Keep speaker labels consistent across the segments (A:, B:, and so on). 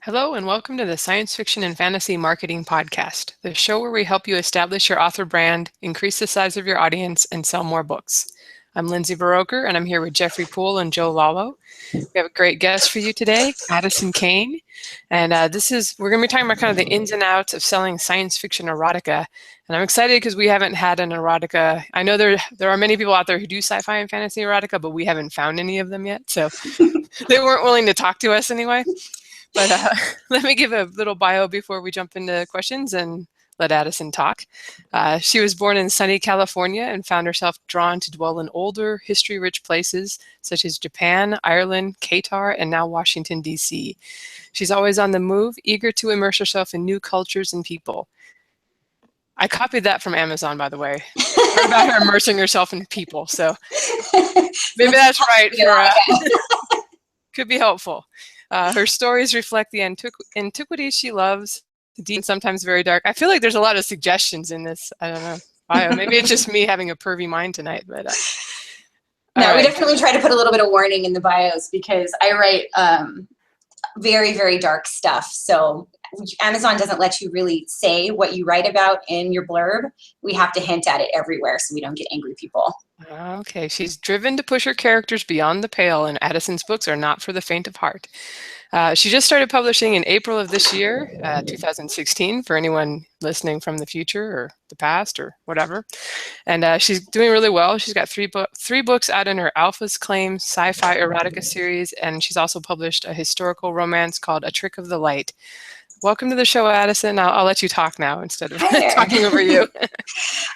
A: Hello and welcome to the Science Fiction and Fantasy Marketing Podcast, the show where we help you establish your author brand, increase the size of your audience, and sell more books. I'm Lindsay Baroker, and I'm here with Jeffrey Poole and Joe Lalo. We have a great guest for you today, Addison Cain, and we're going to be talking about kind of the ins and outs of selling science fiction erotica. And I'm excited because we haven't had an erotica. I know there are many people out there who do sci-fi and fantasy erotica, but we haven't found any of them yet, so they weren't willing to talk to us anyway. But let me give a little bio before we jump into questions and let Addison talk. She was born in sunny California and found herself drawn to dwell in older, history-rich places such as Japan, Ireland, Qatar, and now Washington, D.C. She's always on the move, eager to immerse herself in new cultures and people. I copied that from Amazon, by the way, about her immersing herself in people. So maybe that's right. Could be helpful. Her stories reflect the antiquities she loves, deep and sometimes very dark. I feel like there's a lot of suggestions in this, I don't know, bio. Maybe it's just me having a pervy mind tonight. But
B: no, we definitely try to put a little bit of warning in the bios because I write very, very dark stuff. So Amazon doesn't let you really say what you write about in your blurb. We have to hint at it everywhere so we don't get angry people.
A: Okay, she's driven to push her characters beyond the pale, and Addison's books are not for the faint of heart. She just started publishing in April of this year, 2016, for anyone listening from the future or the past or whatever. And she's doing really well. She's got three books out in her Alpha's Claim Sci-Fi Erotica series, and she's also published a historical romance called A Trick of the Light. Welcome to the show, Addison. I'll let you talk now instead of talking over you.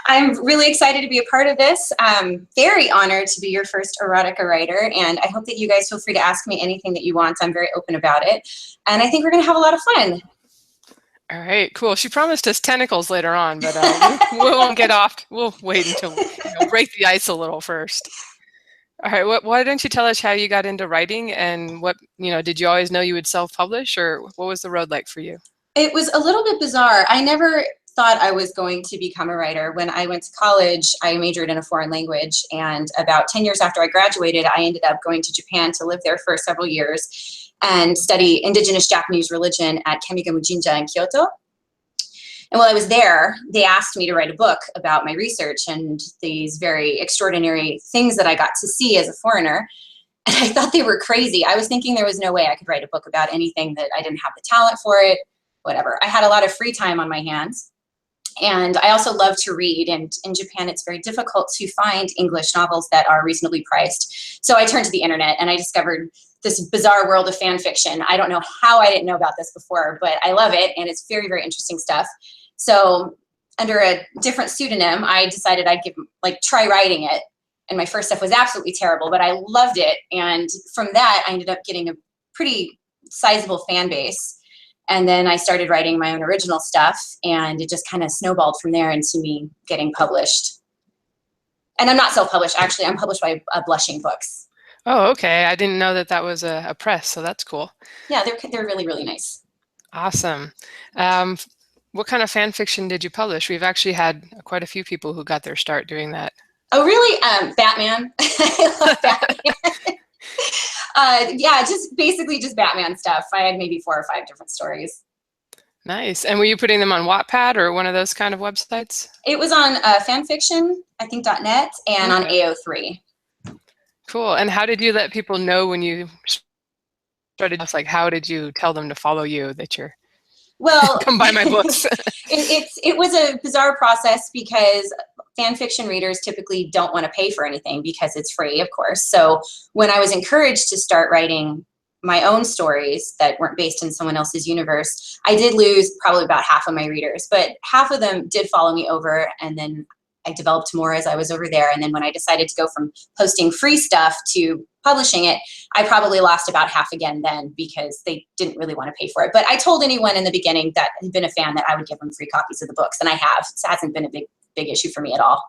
B: I'm really excited to be a part of this. I'm very honored to be your first erotica writer, and I hope that you guys feel free to ask me anything that you want. I'm very open about it, and I think we're going to have a lot of fun.
A: All right, cool. She promised us tentacles later on, but we won't get off. We'll wait until break the ice a little first. All right, why don't you tell us how you got into writing and what, did you always know you would self-publish, or what was the road like for you?
B: It was a little bit bizarre. I never thought I was going to become a writer. When I went to college, I majored in a foreign language, and about 10 years after I graduated, I ended up going to Japan to live there for several years and study indigenous Japanese religion at Kamigamu Jinja in Kyoto. And while I was there, they asked me to write a book about my research and these very extraordinary things that I got to see as a foreigner. And I thought they were crazy. I was thinking there was no way I could write a book about anything, that I didn't have the talent for it, whatever. I had a lot of free time on my hands. And I also love to read. And in Japan, it's very difficult to find English novels that are reasonably priced. So I turned to the internet and I discovered this bizarre world of fan fiction. I don't know how I didn't know about this before, but I love it. And it's very, very interesting stuff. So under a different pseudonym, I decided I'd try writing it. And my first stuff was absolutely terrible, but I loved it. And from that, I ended up getting a pretty sizable fan base. And then I started writing my own original stuff, and it just kind of snowballed from there into me getting published. And I'm not self-published, actually. I'm published by Blushing Books.
A: Oh, okay. I didn't know that was a press, so that's cool.
B: Yeah, they're really, really nice.
A: Awesome. What kind of fan fiction did you publish? We've actually had quite a few people who got their start doing that.
B: Oh, really? Batman. I love Batman. Yeah, basically just Batman stuff. I had maybe 4 or 5 different stories.
A: Nice. And were you putting them on Wattpad or one of those kind of websites?
B: It was on fanfiction, I think .net, and on AO3.
A: Cool. And how did you let people know when you started? Like, how did you tell them to follow you, that you're come buy my books?
B: It was a bizarre process because fan fiction readers typically don't want to pay for anything because it's free, of course. So when I was encouraged to start writing my own stories that weren't based in someone else's universe, I did lose probably about half of my readers, but half of them did follow me over, and then I developed more as I was over there. And then when I decided to go from posting free stuff to publishing it, I probably lost about half again then because they didn't really want to pay for it. But I told anyone in the beginning that had been a fan that I would give them free copies of the books, and I have. It hasn't been a big issue for me at all.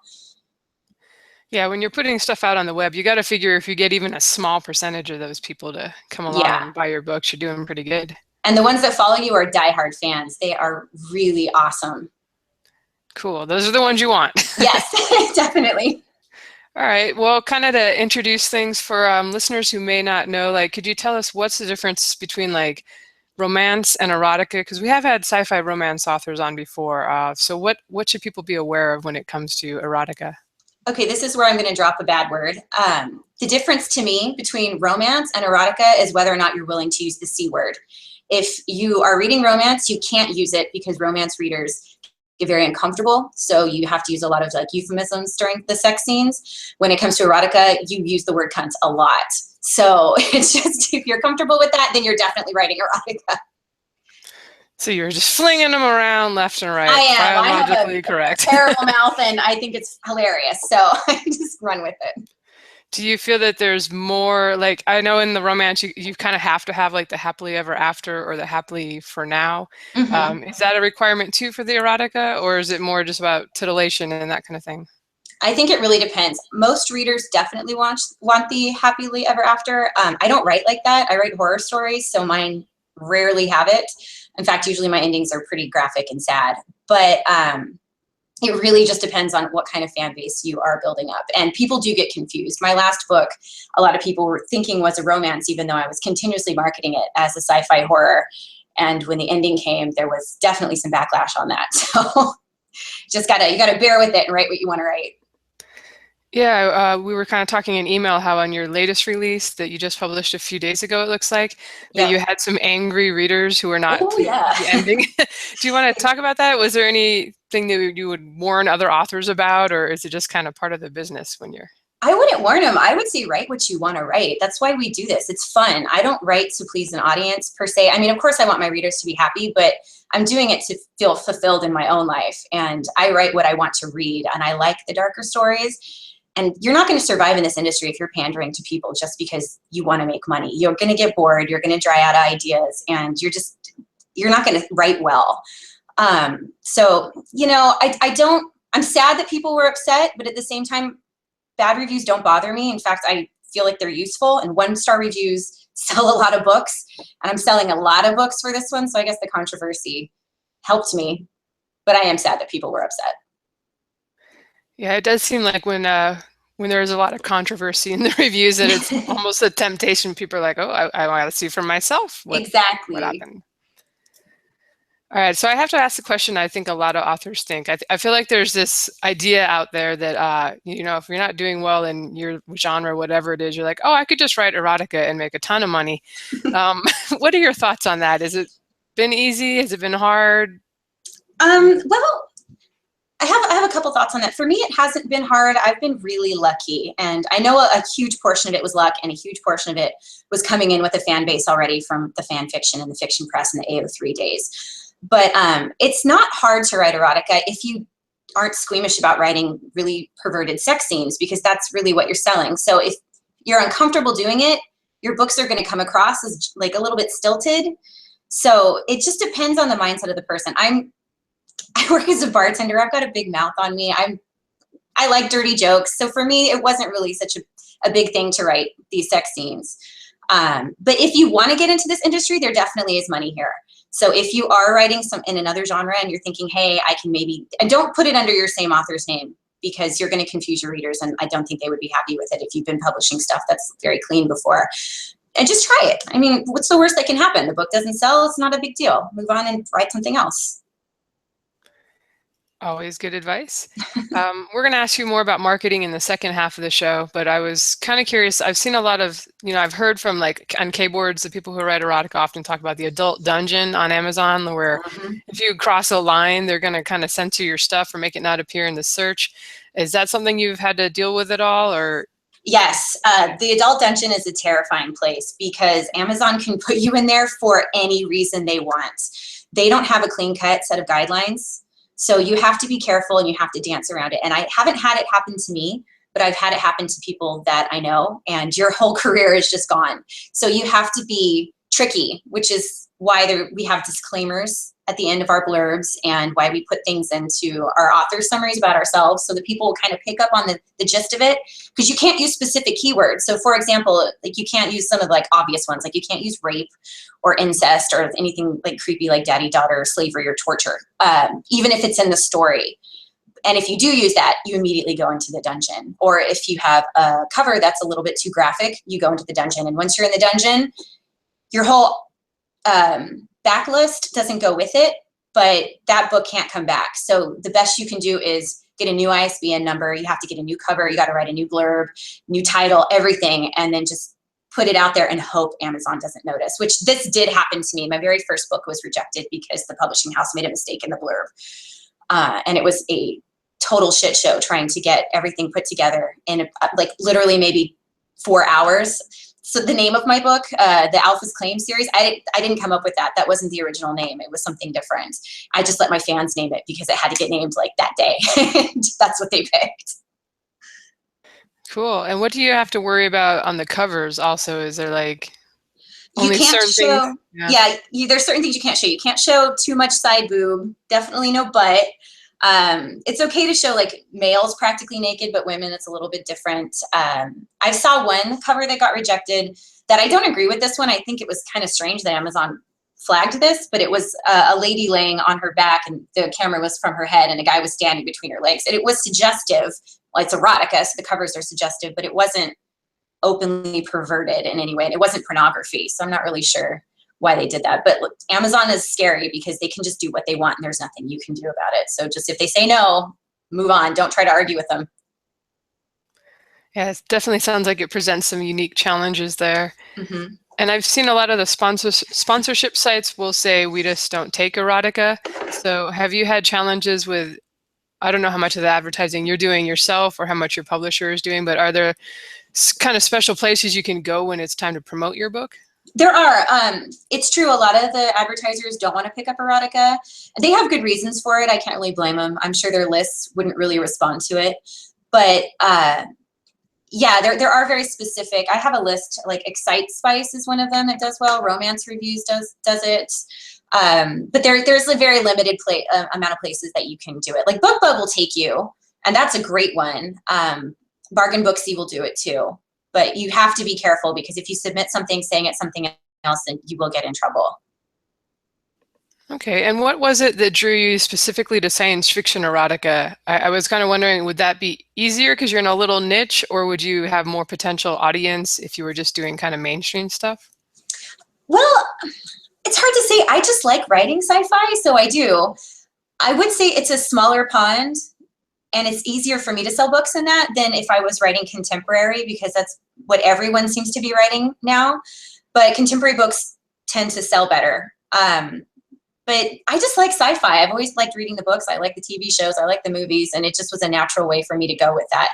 A: Yeah, when you're putting stuff out on the web, you got to figure if you get even a small percentage of those people to come along and buy your books, you're doing pretty good.
B: And the ones that follow you are diehard fans. They are really awesome.
A: Cool. Those are the ones you want.
B: Yes, definitely.
A: All right. Well, kind of to introduce things for listeners who may not know, could you tell us what's the difference between romance and erotica? Because we have had sci-fi romance authors on before. So what should people be aware of when it comes to erotica?
B: Okay, this is where I'm going to drop a bad word. The difference to me between romance and erotica is whether or not you're willing to use the C word. If you are reading romance, you can't use it because romance readers get very uncomfortable. So you have to use a lot of like euphemisms during the sex scenes. When it comes to erotica, you use the word cunt a lot. So it's just, if you're comfortable with that, then you're definitely writing erotica.
A: So you're just flinging them around left and right.
B: I am. I have
A: Biologically correct.
B: a terrible mouth, and I think it's hilarious. So I just run with it.
A: Do you feel that there's more, like, I know in the romance you kind of have to have like the happily ever after or the happily for now. Is that a requirement too for the erotica, or is it more just about titillation and that kind of thing?
B: I think it really depends. Most readers definitely want the happily ever after. I don't write like that. I write horror stories, so mine rarely have it. In fact, usually my endings are pretty graphic and sad. But it really just depends on what kind of fan base you are building up. And people do get confused. My last book, a lot of people were thinking was a romance, even though I was continuously marketing it as a sci-fi horror. And when the ending came, there was definitely some backlash on that. So you gotta bear with it and write what you want to write.
A: Yeah, we were kind of talking in email how on your latest release that you just published a few days ago, it looks like, that you had some angry readers who were not pleased with the ending. Do you want to talk about that? Was there anything that you would warn other authors about, or is it just kind of part of the business when you're...
B: I wouldn't warn them. I would say write what you want to write. That's why we do this. It's fun. I don't write to please an audience per se. I mean, of course I want my readers to be happy, but I'm doing it to feel fulfilled in my own life. And I write what I want to read, and I like the darker stories. And you're not going to survive in this industry if you're pandering to people just because you want to make money. You're going to get bored. You're going to dry out ideas, and you're not going to write well. So, you know, I'm sad that people were upset, but at the same time, bad reviews don't bother me. In fact, I feel like they're useful, and 1-star reviews sell a lot of books, and I'm selling a lot of books for this one. So I guess the controversy helped me, but I am sad that people were upset.
A: Yeah, it does seem like when there's a lot of controversy in the reviews that it's almost a temptation. People are like, oh, I want to see for myself what happened. All right, so I have to ask the question I think a lot of authors think. I feel like there's this idea out there that, you know, if you're not doing well in your genre, whatever it is, you're like, oh, I could just write erotica and make a ton of money. What are your thoughts on that? Has it been easy? Has it been hard?
B: Well, I have a couple thoughts on that. For me, it hasn't been hard. I've been really lucky. And I know a huge portion of it was luck, and a huge portion of it was coming in with a fan base already from the fan fiction and the fiction press in the AO3 days. But it's not hard to write erotica if you aren't squeamish about writing really perverted sex scenes, because that's really what you're selling. So if you're uncomfortable doing it, your books are going to come across as like a little bit stilted. So it just depends on the mindset of the person. I work as a bartender. I've got a big mouth on me. I like dirty jokes. So for me, it wasn't really such a big thing to write these sex scenes. But if you want to get into this industry, there definitely is money here. So if you are writing in another genre and you're thinking, hey, I can maybe, and don't put it under your same author's name, because you're going to confuse your readers, and I don't think they would be happy with it if you've been publishing stuff that's very clean before. And just try it. I mean, what's the worst that can happen? The book doesn't sell. It's not a big deal. Move on and write something else.
A: Always good advice. We're going to ask you more about marketing in the second half of the show, but I was kind of curious. I've seen a lot of, you know, I've heard from like on K-boards, the people who write erotica often talk about the adult dungeon on Amazon, where if you cross a line, they're going to kind of censor your stuff or make it not appear in the search. Is that something you've had to deal with at all, or?
B: Yes, the adult dungeon is a terrifying place because Amazon can put you in there for any reason they want. They don't have a clean-cut set of guidelines. So you have to be careful and you have to dance around it. And I haven't had it happen to me, but I've had it happen to people that I know, and your whole career is just gone. So you have to be tricky, which is why we have disclaimers at the end of our blurbs, and why we put things into our author summaries about ourselves, so that people will kind of pick up on the gist of it, because you can't use specific keywords. So for example, like you can't use some of like obvious ones, like you can't use rape or incest or anything like creepy like daddy-daughter slavery or torture, even if it's in the story. And if you do use that, you immediately go into the dungeon. Or if you have a cover that's a little bit too graphic, you go into the dungeon. And once you're in the dungeon, your whole backlist doesn't go with it, but that book can't come back. So the best you can do is get a new ISBN number. You have to get a new cover. You got to write a new blurb, new title, everything, and then just put it out there and hope Amazon doesn't notice, which this did happen to me. My very first book was rejected because the publishing house made a mistake in the blurb. And it was a total shit show trying to get everything put together in like literally maybe 4 hours. So the name of my book, the Alpha's Claim series, I didn't come up with that. That wasn't the original name. It was something different. I just let my fans name it because it had to get named like that day. That's what they picked.
A: Cool. And what do you have to worry about on the covers also? Is there like only
B: you can't
A: certain
B: show,
A: things?
B: Yeah, there's certain things you can't show. You can't show too much side boob, definitely no butt. It's okay to show like males practically naked, but women, it's a little bit different. I saw one cover that got rejected that I don't agree with this one. I think it was kind of strange that Amazon flagged this, but it was a lady laying on her back and the camera was from her head and a guy was standing between her legs. And it was suggestive. Well, it's erotica, so the covers are suggestive, but it wasn't openly perverted in any way. And it wasn't pornography. So I'm not really sure why they did that. But look, Amazon is scary because they can just do what they want and there's nothing you can do about it. So just if they say no, move on. Don't try to argue with them.
A: Yeah, it definitely sounds like it presents some unique challenges there.
B: Mm-hmm.
A: And I've seen a lot of the sponsorship sites will say we just don't take erotica. So have you had challenges with, I don't know how much of the advertising you're doing yourself or how much your publisher is doing, but are there kind of special places you can go when it's time to promote your book?
B: There are. It's true. A lot of the advertisers don't want to pick up erotica. They have good reasons for it. I can't really blame them. I'm sure their lists wouldn't really respond to it. But yeah, there are very specific. I have a list, like Excite Spice is one of them that does well. Romance Reviews does it. But there's a very limited amount of places that you can do it. Like BookBub will take you, and that's a great one. Bargain Booksy will do it too. But you have to be careful because if you submit something saying it's something else, then you will get in trouble.
A: Okay, and what was it that drew you specifically to science fiction erotica? I was kind of wondering, would that be easier because you're in a little niche, or would you have more potential audience if you were just doing kind of mainstream stuff?
B: Well, it's hard to say. I just like writing sci-fi, so I do. I would say it's a smaller pond, and it's easier for me to sell books in that than if I was writing contemporary, because that's what everyone seems to be writing now. But contemporary books tend to sell better. But I just like sci-fi. I've always liked reading the books. I like the TV shows. I like the movies. And it just was a natural way for me to go with that.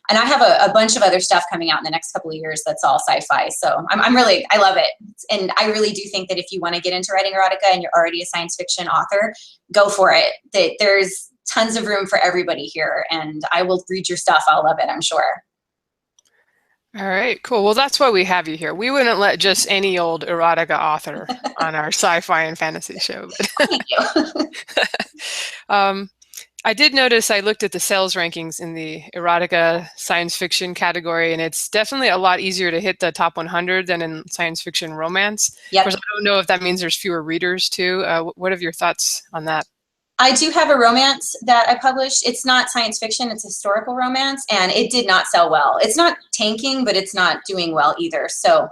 B: And I have a bunch of other stuff coming out in the next couple of years that's all sci-fi. So I love it. And I really do think that if you want to get into writing erotica and you're already a science fiction author, go for it. There's tons of room for everybody here. And I will read your stuff. I'll love it, I'm sure.
A: All right, cool. Well, that's why we have you here. We wouldn't let just any old erotica author on our sci-fi and fantasy show.
B: Thank you.
A: I did notice I looked at the sales rankings in the erotica science fiction category, and it's definitely a lot easier to hit the top 100 than in science fiction romance.
B: Yep.
A: Of course, I don't know if that means there's fewer readers too. What are your thoughts on that?
B: I do have a romance that I published. It's not science fiction, it's historical romance, and it did not sell well. It's not tanking, but it's not doing well either. So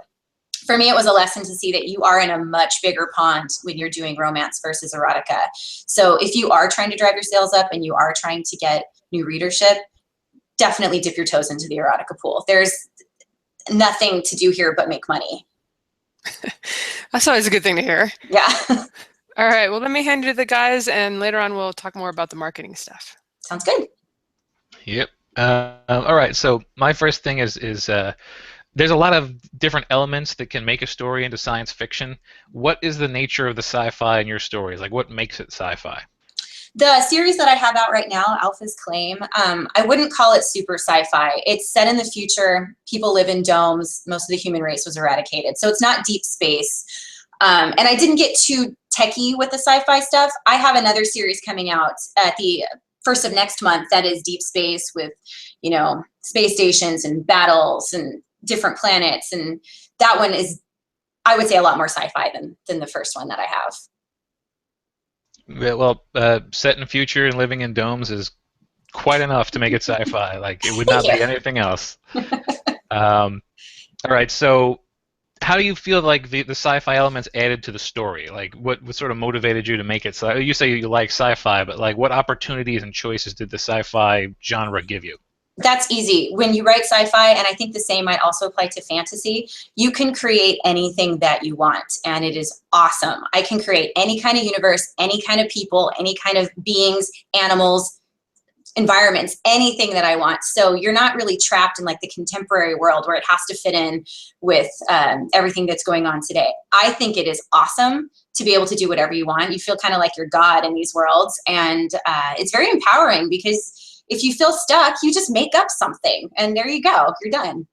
B: for me, it was a lesson to see that you are in a much bigger pond when you're doing romance versus erotica. So if you are trying to drive your sales up and you are trying to get new readership, definitely dip your toes into the erotica pool. There's nothing to do here but make money.
A: That's always a good thing to hear.
B: Yeah.
A: All right, well, let me hand it to the guys, and later on we'll talk more about the marketing stuff.
B: Sounds good.
C: Yep. All right, so my first thing is there's a lot of different elements that can make a story into science fiction. What is the nature of the sci-fi in your stories? Like, what makes it sci-fi?
B: The series that I have out right now, Alpha's Claim, I wouldn't call it super sci-fi. It's set in the future. People live in domes. Most of the human race was eradicated. So it's not deep space. And I didn't get too techie with the sci-fi stuff. I have another series coming out at the first of next month that is deep space with, you know, space stations and battles and different planets. And that one is, I would say, a lot more sci-fi than the first one that I have.
C: Well, set in the future and living in domes is quite enough to make it sci-fi. Like, it would not be anything else. All right, so how do you feel like the sci-fi elements added to the story? Like, what sort of motivated you to make it? So you say you like sci-fi, but like, what opportunities and choices did the sci-fi genre give you?
B: That's easy. When you write sci-fi, and I think the same might also apply to fantasy, you can create anything that you want, and it is awesome. I can create any kind of universe, any kind of people, any kind of beings, animals, environments, anything that I want. So you're not really trapped in like the contemporary world where it has to fit in with everything that's going on today. I think it is awesome to be able to do whatever you want. You feel kind of like you're God in these worlds. And it's very empowering because if you feel stuck, you just make up something and there you go, you're done.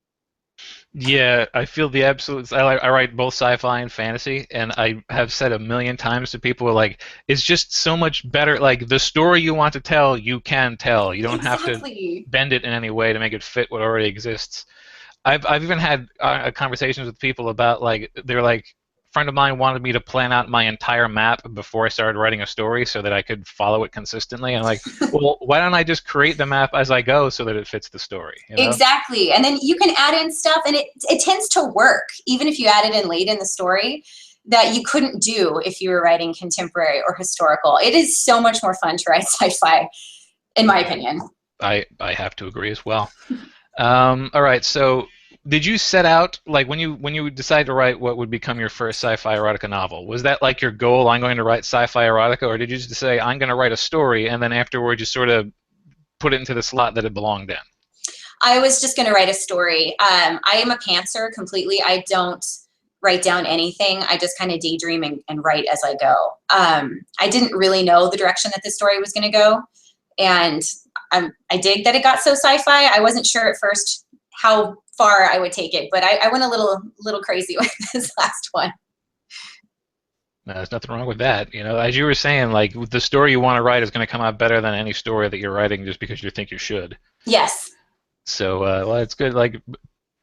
C: Yeah, I feel the absolute. I write both sci-fi and fantasy, and I have said a million times to people like, it's just so much better. Like the story you want to tell, you can tell. You don't have to
B: Exactly.
C: bend it in any way to make it fit what already exists. I've even had conversations with people about like they're like a friend of mine wanted me to plan out my entire map before I started writing a story so that I could follow it consistently. And I'm like, well, why don't I just create the map as I go so that it fits the story? You know?
B: Exactly. And then you can add in stuff and it tends to work, even if you add it in late in the story, that you couldn't do if you were writing contemporary or historical. It is so much more fun to write sci-fi, in my opinion.
C: I have to agree as well. All right, so did you set out like when you decided to write what would become your first sci-fi erotica novel? Was that like your goal? I'm going to write sci-fi erotica, or did you just say I'm going to write a story and then afterwards you sort of put it into the slot that it belonged in?
B: I was just going to write a story. I am a pantser completely. I don't write down anything. I just kind of daydream and write as I go. I didn't really know the direction that this story was going to go, and I dig that it got so sci-fi. I wasn't sure at first how far I would take it, but I went a little crazy with this last one.
C: No, there's nothing wrong with that. You know, as you were saying, like the story you want to write is going to come out better than any story that you're writing just because you think you should.
B: Yes.
C: So, well, it's good. Like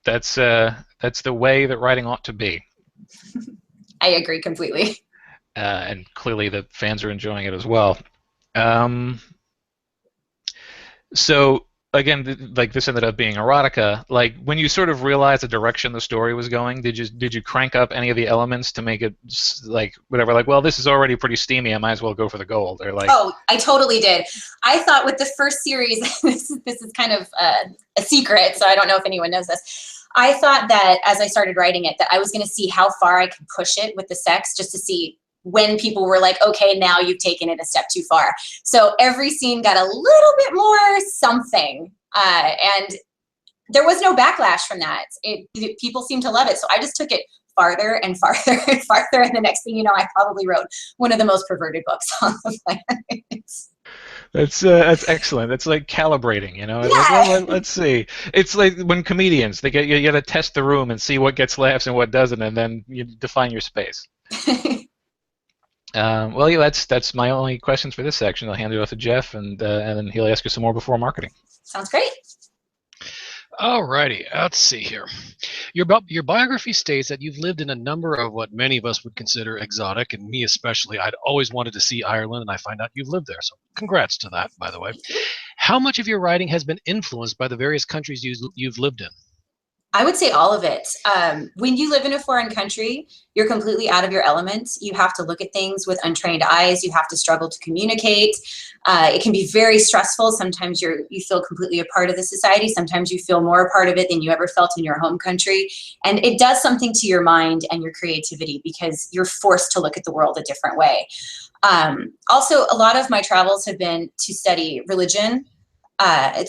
C: that's the way that writing ought to be.
B: I agree completely.
C: And clearly the fans are enjoying it as well. Um, So again, like this ended up being erotica. Like when you sort of realized the direction the story was going, did you crank up any of the elements to make it like whatever? Like, well, this is already pretty steamy. I might as well go for the gold. Or like,
B: Oh, I totally did. I thought with the first series, this is kind of a secret, so I don't know if anyone knows this. I thought that as I started writing it, that I was going to see how far I could push it with the sex, just to see when people were like, okay, now you've taken it a step too far. So every scene got a little bit more something. And there was no backlash from that. People seemed to love it. So I just took it farther and farther and farther. And the next thing you know, I probably wrote one of the most perverted books on the planet.
C: that's excellent. That's like calibrating, you know. It's like, well, let's see. It's like when comedians they get you got to test the room and see what gets laughs and what doesn't, and then you define your space. Well, yeah, that's my only questions for this section. I'll hand it off to Jeff, and then he'll ask you some more before marketing.
B: Sounds great.
D: Alrighty, let's see here. Your biography states that you've lived in a number of what many of us would consider exotic, and me especially. I'd always wanted to see Ireland, and I find out you've lived there. So congrats to that, by the way. How much of your writing has been influenced by the various countries you've lived in?
B: I would say all of it. When you live in a foreign country, you're completely out of your element. You have to look at things with untrained eyes. You have to struggle to communicate. It can be very stressful. Sometimes you feel completely a part of the society. Sometimes you feel more a part of it than you ever felt in your home country. And it does something to your mind and your creativity because you're forced to look at the world a different way. Also, a lot of my travels have been to study religion,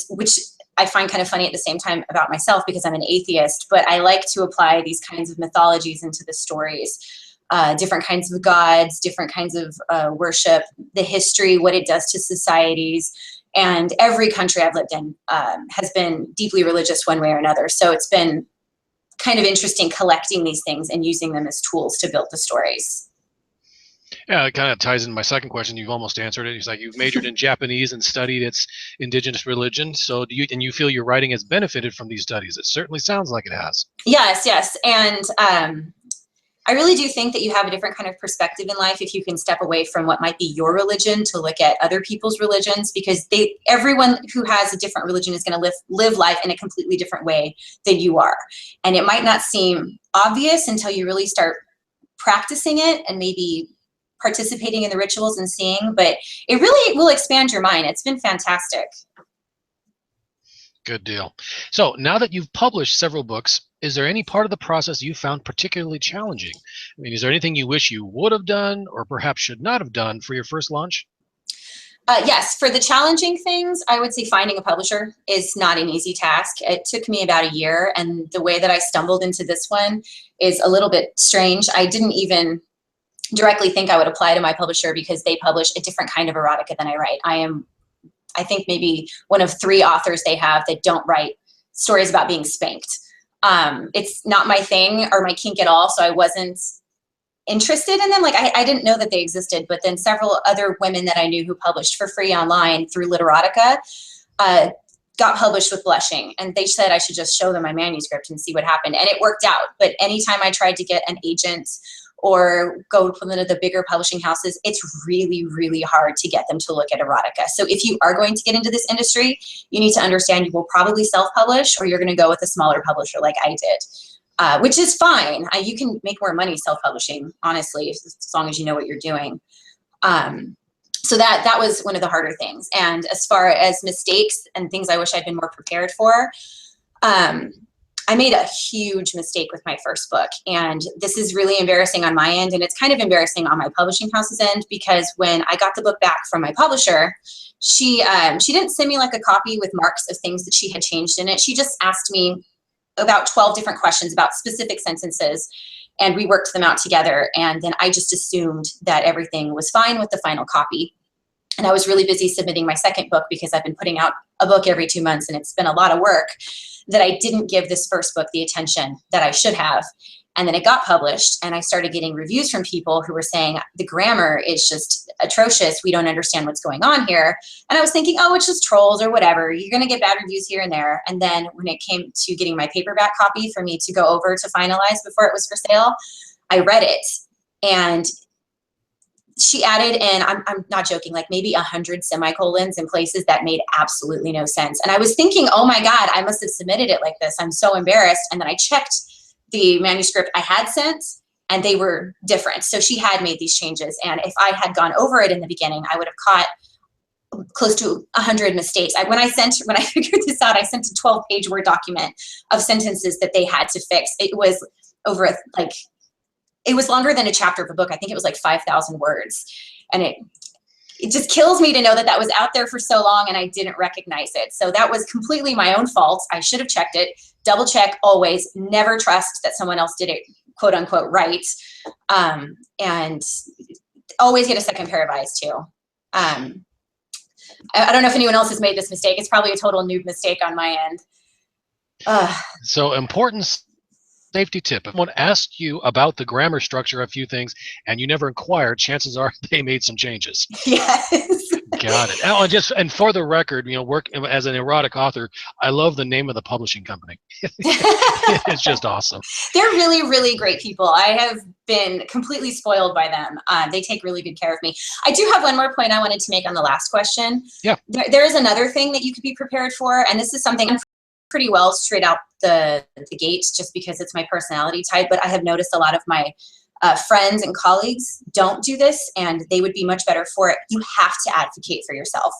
B: which I find kind of funny at the same time about myself because I'm an atheist, but I like to apply these kinds of mythologies into the stories, different kinds of gods, different kinds of worship, the history, what it does to societies. And every country I've lived in has been deeply religious one way or another. So it's been kind of interesting collecting these things and using them as tools to build the stories.
D: Yeah, it kind of ties in my second question. You've almost answered it. It's like you've majored in Japanese and studied its indigenous religion. So you feel your writing has benefited from these studies? It certainly sounds like it has.
B: Yes. And I really do think that you have a different kind of perspective in life if you can step away from what might be your religion to look at other people's religions, because everyone who has a different religion is going to live life in a completely different way than you are. And it might not seem obvious until you really start practicing it and maybe participating in the rituals and seeing, but it really will expand your mind. It's been fantastic.
D: Good deal. So now that you've published several books, is there any part of the process you found particularly challenging? I mean, is there anything you wish you would have done or perhaps should not have done for your first launch?
B: Yes, for the challenging things, I would say finding a publisher is not an easy task. It took me about a year, and the way that I stumbled into this one is a little bit strange. I didn't even directly think I would apply to my publisher because they publish a different kind of erotica than I write. I think maybe one of 3 authors they have that don't write stories about being spanked. It's not my thing or my kink at all, so I wasn't interested in them. Like I didn't know that they existed, but then several other women that I knew who published for free online through Literotica got published with Blushing, and they said I should just show them my manuscript and see what happened, and it worked out. But anytime I tried to get an agent or go to one of the bigger publishing houses, it's really, really hard to get them to look at erotica. So if you are going to get into this industry, you need to understand you will probably self-publish, or you're going to go with a smaller publisher like I did, which is fine. You can make more money self-publishing, honestly, as long as you know what you're doing. So that was one of the harder things. And as far as mistakes and things I wish I'd been more prepared for, I made a huge mistake with my first book, and this is really embarrassing on my end, and it's kind of embarrassing on my publishing house's end, because when I got the book back from my publisher, she didn't send me like a copy with marks of things that she had changed in it. She just asked me about 12 different questions about specific sentences, and we worked them out together, and then I just assumed that everything was fine with the final copy. And I was really busy submitting my second book because I've been putting out a book every 2 months, and it's been a lot of work, that I didn't give this first book the attention that I should have. And then it got published, and I started getting reviews from people who were saying, the grammar is just atrocious. We don't understand what's going on here. And I was thinking, oh, it's just trolls or whatever. You're going to get bad reviews here and there. And then when it came to getting my paperback copy for me to go over to finalize before it was for sale, I read it, and she added in, I'm not joking, like maybe 100 semicolons in places that made absolutely no sense. And I was thinking, oh my God, I must have submitted it like this. I'm so embarrassed. And then I checked the manuscript I had sent, and they were different. So she had made these changes. And if I had gone over it in the beginning, I would have caught close to 100 mistakes. When I figured this out, I sent a 12-page Word document of sentences that they had to fix. It was over it was longer than a chapter of a book. I think it was like 5,000 words. And it just kills me to know that that was out there for so long and I didn't recognize it. So that was completely my own fault. I should have checked it. Double check always. Never trust that someone else did it, quote unquote, right. And always get a second pair of eyes too. I don't know if anyone else has made this mistake. It's probably a total noob mistake on my end.
D: So important safety tip. If someone asked you about the grammar structure of a few things and you never inquired, chances are they made some changes.
B: Yes.
D: Got it. Oh, and for the record, work as an erotic author, I love the name of the publishing company. It's just awesome.
B: They're really, really great people. I have been completely spoiled by them. They take really good care of me. I do have one more point I wanted to make on the last question.
D: Yeah.
B: There is another thing that you could be prepared for, and this is something I'm pretty well straight out the gates just because it's my personality type, but I have noticed a lot of my friends and colleagues don't do this, and they would be much better for it. You have to advocate for yourself.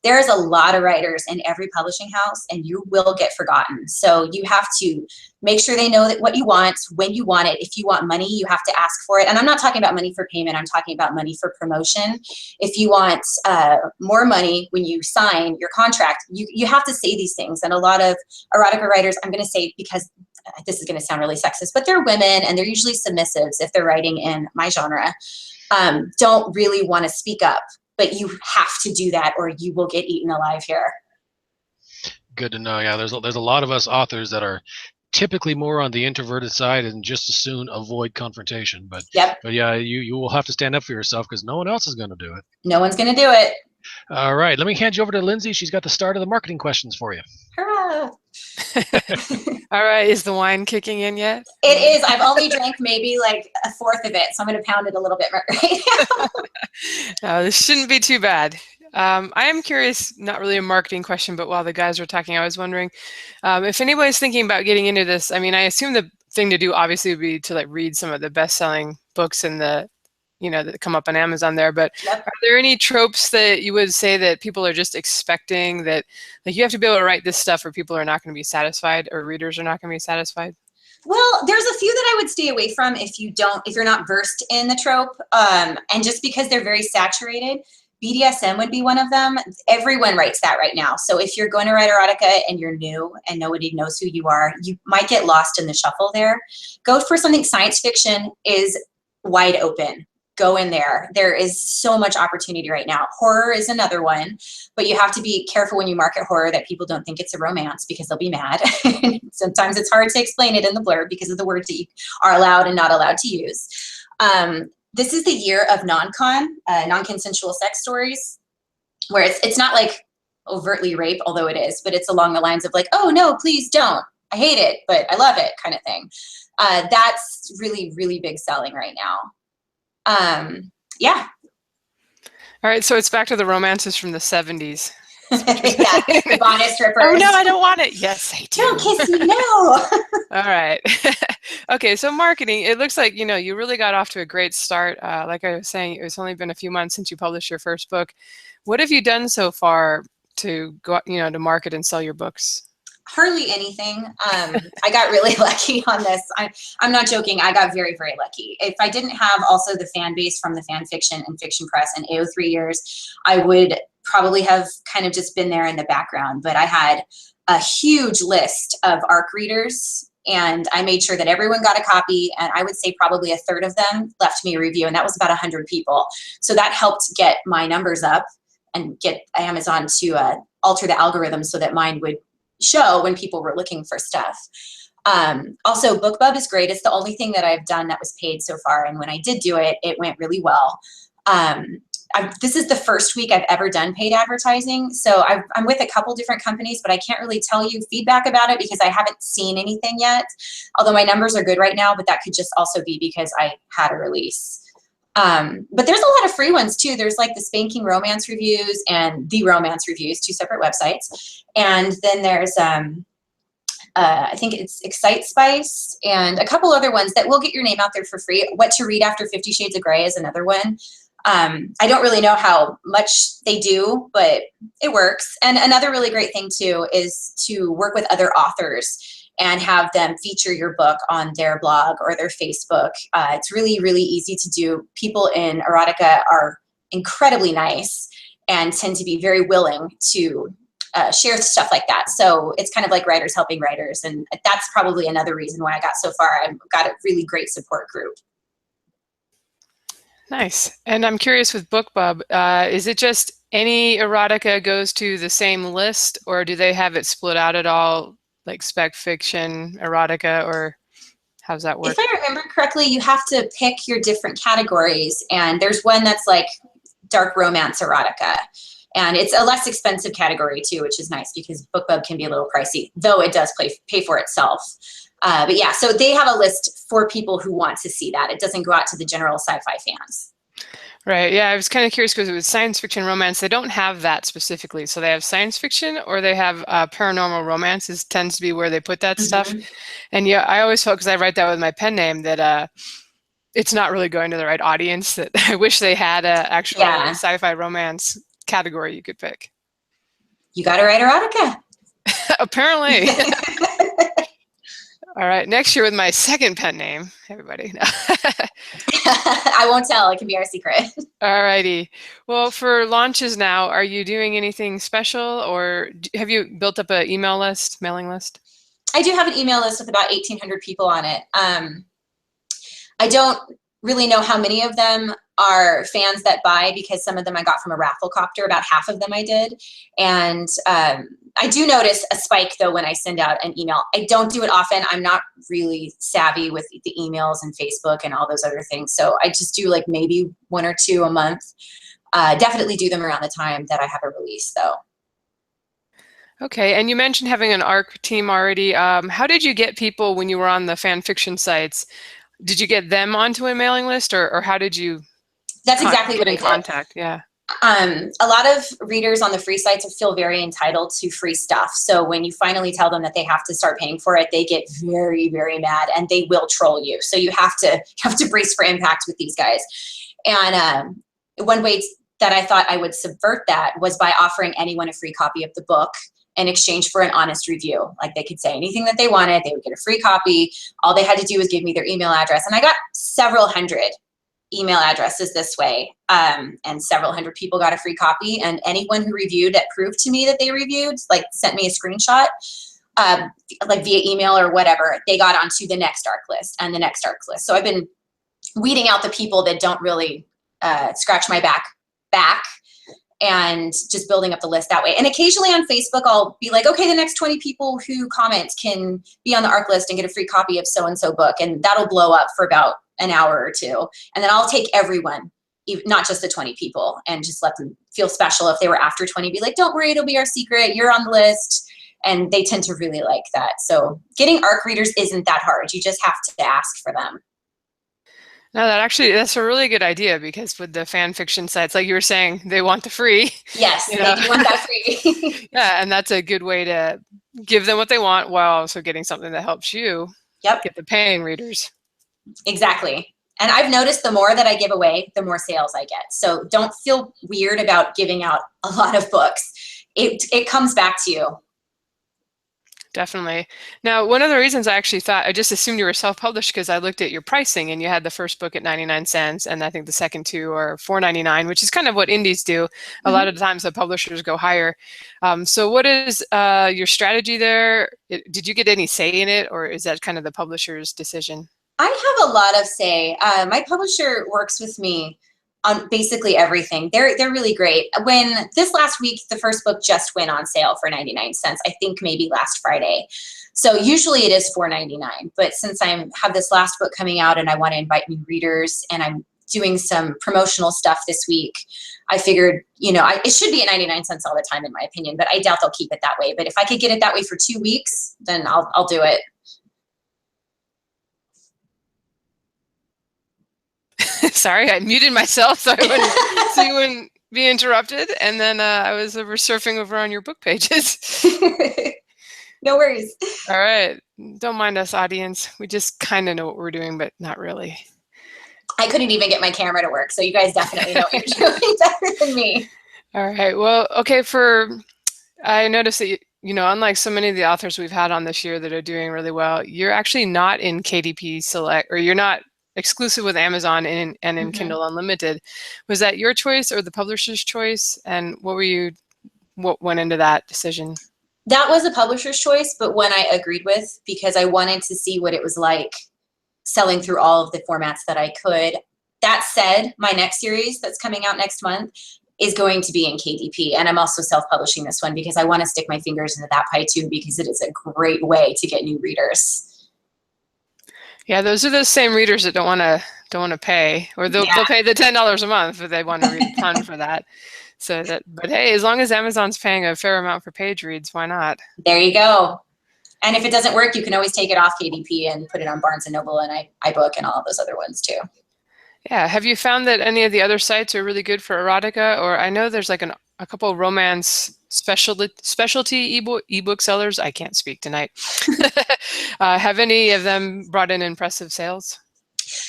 B: There's a lot of writers in every publishing house, and you will get forgotten. So you have to make sure they know that what you want, when you want it. If you want money, you have to ask for it. And I'm not talking about money for payment. I'm talking about money for promotion. If you want more money when you sign your contract, you have to say these things. And a lot of erotica writers, I'm going to say, because this is going to sound really sexist, but they're women and they're usually submissives if they're writing in my genre, don't really want to speak up, but you have to do that or you will get eaten alive here.
D: Good to know. Yeah, there's a lot of us authors that are typically more on the introverted side and just as soon avoid confrontation. But
B: yep.
D: But yeah, you will have to stand up for yourself because no one else is going to do it.
B: No one's going to do it.
D: All right, let me hand you over to Lindsay. She's got the start of the marketing questions for you.
B: Hurrah!
A: All right, is the wine kicking in yet?
B: It is. I've only drank maybe like a fourth of it, so I'm going to pound it a little bit right now.
A: No, this shouldn't be too bad. I am curious, not really a marketing question, but while the guys were talking, I was wondering if anybody's thinking about getting into this. I mean, I assume the thing to do obviously would be to like read some of the best-selling books in the, that come up on Amazon there. But
B: Yep.
A: are there any tropes that you would say that people are just expecting, that like you have to be able to write this stuff or people are not going to be satisfied, or readers are not going to be satisfied?
B: Well, there's a few that I would stay away from if you're not versed in the trope, and just because they're very saturated. BDSM would be one of them. Everyone writes that right now. So if you're going to write erotica and you're new and nobody knows who you are, you might get lost in the shuffle there. Go for something. Science fiction is wide open. Go in there. There is so much opportunity right now. Horror is another one, but you have to be careful when you market horror that people don't think it's a romance, because they'll be mad. Sometimes it's hard to explain it in the blurb because of the words that you are allowed and not allowed to use. This is the year of non-consensual sex stories, where it's not like overtly rape, although it is, but it's along the lines of like, oh no, please don't. I hate it, but I love it, kind of thing. That's really, really big selling right now. Yeah.
A: All right, so it's back to the romances from the 70s.
B: Yeah, bondage strippers.
A: Oh no, I don't want it. Yes, I do.
B: Don't kiss me, no.
A: All right. Okay, so marketing, it looks like, you really got off to a great start. Like I was saying, it's only been a few months since you published your first book. What have you done so far to go, to market and sell your books?
B: Hardly anything. I got really lucky on this. I'm not joking. I got very, very lucky. If I didn't have also the fan base from the fan fiction and fiction press and AO3 years, I would probably have kind of just been there in the background. But I had a huge list of ARC readers, and I made sure that everyone got a copy. And I would say probably a third of them left me a review, and that was about 100 people. So that helped get my numbers up and get Amazon to alter the algorithm so that mine would show when people were looking for stuff. Also, BookBub is great. It's the only thing that I've done that was paid so far, and when I did do it, it went really well. This is the first week I've ever done paid advertising, so I'm with a couple different companies, but I can't really tell you feedback about it because I haven't seen anything yet, although my numbers are good right now, but that could just also be because I had a release. But there's a lot of free ones too. There's like the Spanking Romance Reviews and the Romance Reviews, 2 separate websites. And then there's, I think it's Excite Spice and a couple other ones that will get your name out there for free. What to Read After 50 Shades of Grey is another one. I don't really know how much they do, but it works. And another really great thing too is to work with other authors and have them feature your book on their blog or their Facebook. It's really, really easy to do. People in erotica are incredibly nice and tend to be very willing to share stuff like that. So it's kind of like writers helping writers. And that's probably another reason why I got so far. I've got a really great support group.
A: Nice. And I'm curious with BookBub, is it just any erotica goes to the same list, or do they have it split out at all? Like spec fiction, erotica, or how's that work?
B: If I remember correctly, you have to pick your different categories, and there's one that's like dark romance erotica, and it's a less expensive category too, which is nice because BookBub can be a little pricey, though it does pay for itself. But yeah, so they have a list for people who want to see that. It doesn't go out to the general sci-fi fans.
A: Right. Yeah, I was kind of curious because with science fiction romance, they don't have that specifically. So they have science fiction, or they have paranormal romances tends to be where they put that stuff. And yeah, I always felt, because I write that with my pen name, that it's not really going to the right audience. That I wish they had a actual sci-fi romance category you could pick.
B: You got to write erotica.
A: Apparently. All right, next year with my second pen name, everybody.
B: I won't tell. It can be our secret.
A: All righty. Well, for launches now, are you doing anything special, or have you built up an email list, mailing list?
B: I do have an email list with about 1,800 people on it. I don't really know how many of them are fans that buy, because some of them I got from a raffle copter. About half of them I did. And I do notice a spike though when I send out an email. I don't do it often. I'm not really savvy with the emails and Facebook and all those other things. So I just do like maybe 1 or 2 a month. Definitely do them around the time that I have a release though.
A: Okay, and you mentioned having an ARC team already. How did you get people when you were on the fan fiction sites? Did you get them onto a mailing list, or how did you
B: That's exactly
A: get
B: what I
A: in
B: did.
A: contact? Yeah.
B: A lot of readers on the free sites feel very entitled to free stuff. So when you finally tell them that they have to start paying for it, they get very, very mad, and they will troll you. So you have to brace for impact with these guys. And one way that I thought I would subvert that was by offering anyone a free copy of the book in exchange for an honest review. Like, they could say anything that they wanted, they would get a free copy. All they had to do was give me their email address. And I got several hundred email addresses this way, and several hundred people got a free copy. And anyone who reviewed that proved to me that they reviewed, like sent me a screenshot, like via email or whatever, they got onto the next ARC list and the next ARC list. So I've been weeding out the people that don't really scratch my back, and just building up the list that way. And occasionally on Facebook, I'll be like, okay, the next 20 people who comment can be on the ARC list and get a free copy of so-and-so book. And that'll blow up for about an hour or two. And then I'll take everyone, not just the 20 people, and just let them feel special. If they were after 20, be like, don't worry, it'll be our secret. You're on the list. And they tend to really like that. So getting ARC readers isn't that hard. You just have to ask for them.
A: No, that's a really good idea, because with the fan fiction sites, like you were saying, they want the free.
B: Yes, they do want that free.
A: Yeah, and that's a good way to give them what they want while also getting something that helps you get the paying readers.
B: Exactly. And I've noticed the more that I give away, the more sales I get. So don't feel weird about giving out a lot of books. It comes back to you.
A: Definitely. Now, one of the reasons I just assumed you were self-published, because I looked at your pricing and you had the first book at 99 cents, and I think the second two are $4.99, which is kind of what indies do. A lot of the times the publishers go higher. So what is your strategy there? Did you get any say in it, or is that kind of the publisher's decision?
B: I have a lot of say. My publisher works with me on basically everything. They're really great. When this last week, the first book just went on sale for 99 cents, I think maybe last Friday. So usually it is $4.99. But since I have this last book coming out and I want to invite new readers, and I'm doing some promotional stuff this week, I figured, it should be at 99 cents all the time, in my opinion, but I doubt they'll keep it that way. But if I could get it that way for 2 weeks, then I'll do it.
A: Sorry, I muted myself so you wouldn't be interrupted. And then I was surfing over on your book pages.
B: No worries.
A: All right. Don't mind us, audience. We just kind of know what we're doing, but not really.
B: I couldn't even get my camera to work, so you guys definitely know what you're doing better than me. All
A: right. Well, okay. I noticed that, unlike so many of the authors we've had on this year that are doing really well, you're actually not in KDP Select, or you're not exclusive with Amazon and in Kindle Unlimited. Was that your choice or the publisher's choice? And what went into that decision?
B: That was a publisher's choice, but one I agreed with, because I wanted to see what it was like selling through all of the formats that I could. That said, my next series that's coming out next month is going to be in KDP, and I'm also self-publishing this one because I want to stick my fingers into that pie too, because it is a great way to get new readers. Yeah,
A: those are those same readers that don't want to pay, or they'll pay the $10 a month, but they want to read a ton for that. But hey, as long as Amazon's paying a fair amount for page reads, why not?
B: There you go. And if it doesn't work, you can always take it off KDP and put it on Barnes & Noble and iBook and all of those other ones too.
A: Yeah. Have you found that any of the other sites are really good for erotica? Or I know there's like a couple of romance specialty ebook sellers. I can't speak tonight. Have any of them brought in impressive sales?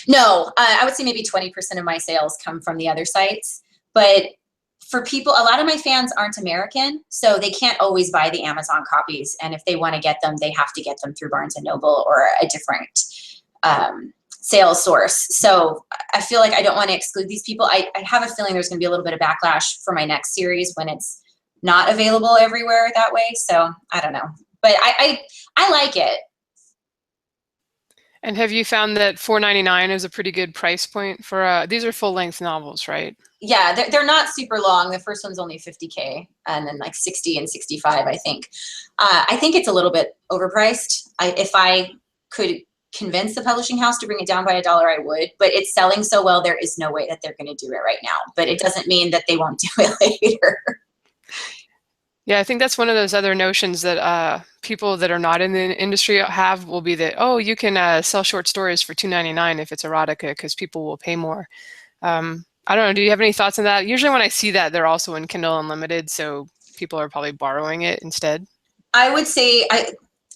B: No, I would say maybe 20% of my sales come from the other sites. But for people, a lot of my fans aren't American, so they can't always buy the Amazon copies. And if they want to get them, they have to get them through Barnes & Noble or a different sales source. So I feel like I don't want to exclude these people. I have a feeling there's going to be a little bit of backlash for my next series when it's not available everywhere that way. So I don't know, but I like it.
A: And have you found that $4.99 is a pretty good price point for these are full-length novels, right?
B: Yeah, they're not super long. The first one's only 50K, and then like 60 and 65, I think. I think it's a little bit overpriced. If I could convince the publishing house to bring it down by $1, I would, but it's selling so well, there is no way that they're going to do it right now. But it doesn't mean that they won't do it later.
A: Yeah, I think that's one of those other notions that people that are not in the industry have will be that, oh, you can sell short stories for $2.99 if it's erotica because people will pay more. I don't know. Do you have any thoughts on that? Usually when I see that, they're also in Kindle Unlimited, so people are probably borrowing it instead.
B: I would say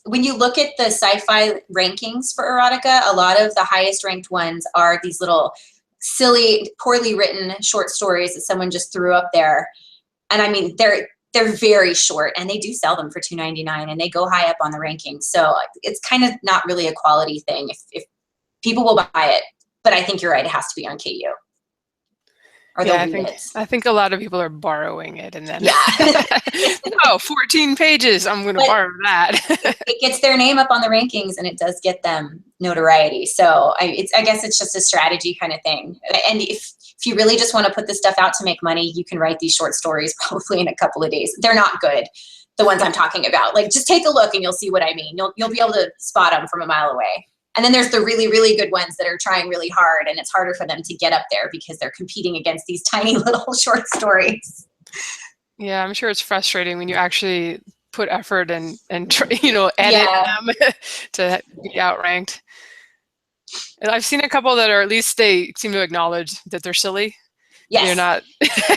B: when you look at the sci-fi rankings for erotica, a lot of the highest ranked ones are these little silly, poorly written short stories that someone just threw up there. And I mean, they're very short, and they do sell them for $2.99, and they go high up on the rankings. So it's kind of not really a quality thing. If people will buy it, but I think you're right. It has to be on KU. Or
A: Yeah,
B: they'll read it.
A: I think a lot of people are borrowing it, and then
B: Yeah.
A: 14 pages. I'm going to borrow that.
B: It gets their name up on the rankings, and it does get them notoriety. So I guess it's just a strategy kind of thing. And if you really just want to put this stuff out to make money, you can write these short stories probably in a couple of days. They're not good, the ones I'm talking about. Like, just take a look and you'll see what I mean. You'll be able to spot them from a mile away. And then there's the really, really good ones that are trying really hard, and it's harder for them to get up there because they're competing against these tiny little short stories.
A: Yeah, I'm sure it's frustrating when you actually put effort and edit them to be outranked. And I've seen a couple that are, at least they seem to acknowledge that they're silly.
B: Yes.
A: You're not.